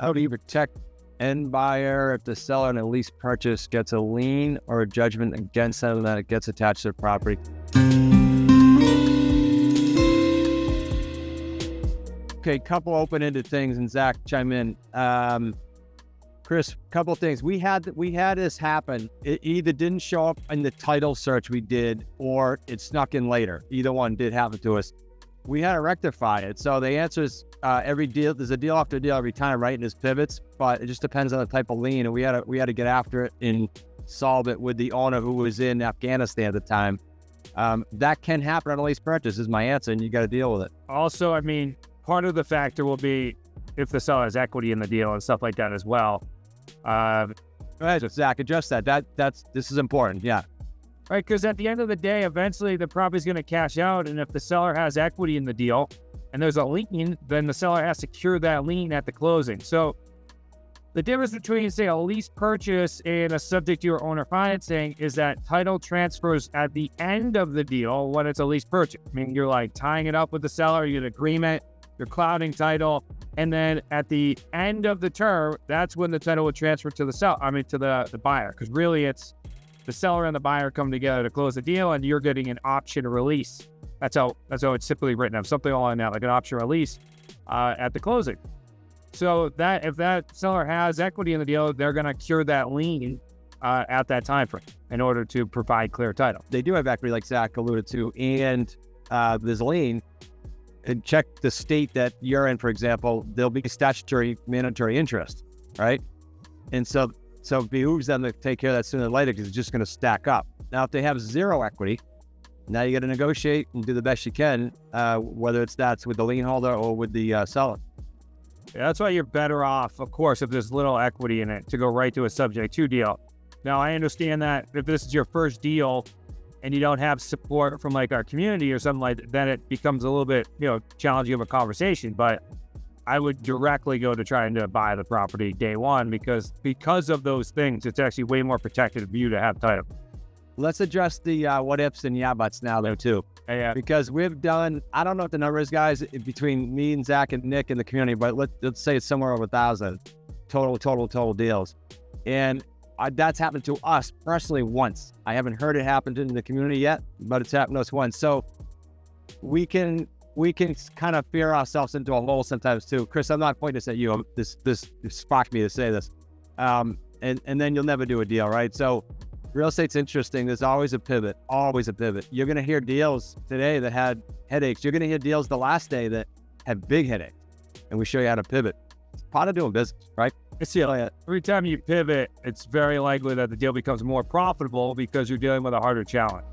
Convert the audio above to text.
How do you protect end buyer if the seller in a lease purchase gets a lien or a judgment against them that it gets attached to the property? Okay, couple open-ended things, and Zach, chime in. Chris, couple things. We had this happen. It either didn't show up in the title search we did, or it snuck in later. Either one did happen to us. We had to rectify it. So the answer is every deal. There's a deal after deal every time, right? And there's pivots, but it just depends on the type of lien. And we had to get after it and solve it with the owner who was in Afghanistan at the time. That can happen on a lease purchase, is my answer, and you got to deal with it. Also, I mean, part of the factor will be if the seller has equity in the deal and stuff like that as well. Go ahead, Zach, address that. This is important. Yeah. Right, because at the end of the day, eventually the property's going to cash out, and if the seller has equity in the deal and there's a lien, then the seller has to cure that lien at the closing. So the difference between, say, a lease purchase and a subject to your owner financing is that title transfers at the end of the deal when it's a lease purchase. I mean, you're like tying it up with the seller, you get an agreement, you're clouding title, and then at the end of the term, that's when the title would transfer to the buyer, because really it's the seller and the buyer come together to close the deal, and you're getting an option release. That's how it's typically written up, something along that, like an option release at the closing. So that if that seller has equity in the deal, they're going to cure that lien at that time frame in order to provide clear title. They do have equity, like Zach alluded to, and there's a lien. And check the state that you're in, for example, there'll be statutory mandatory interest, right? And so it behooves them to take care of that sooner or later because it's just going to stack up. Now, if they have zero equity, now you got to negotiate and do the best you can, whether that's with the lien holder or with the seller. Yeah, that's why you're better off, of course, if there's little equity in it, to go right to a subject to deal. Now, I understand that if this is your first deal and you don't have support from like our community or something like that, then it becomes a little bit, challenging of a conversation. But I would directly go to trying to buy the property day one because of those things. It's actually way more protected of you to have title. Let's address the what ifs and yeah buts now though too. Yeah. Because we've done, I don't know what the number is, guys, between me and Zach and Nick in the community, but let's say it's somewhere over 1,000 total deals. And that's happened to us personally once. I haven't heard it happen in the community yet, but it's happened to us once. So we can kind of fear ourselves into a hole sometimes too. Chris, I'm not pointing this at you. This sparked me to say this. And then you'll never do a deal, right? So real estate's interesting. There's always a pivot, You're going to hear deals today that had headaches. You're going to hear deals the last day that had big headaches. And we show you how to pivot. It's part of doing business, right? Every time you pivot, it's very likely that the deal becomes more profitable because you're dealing with a harder challenge.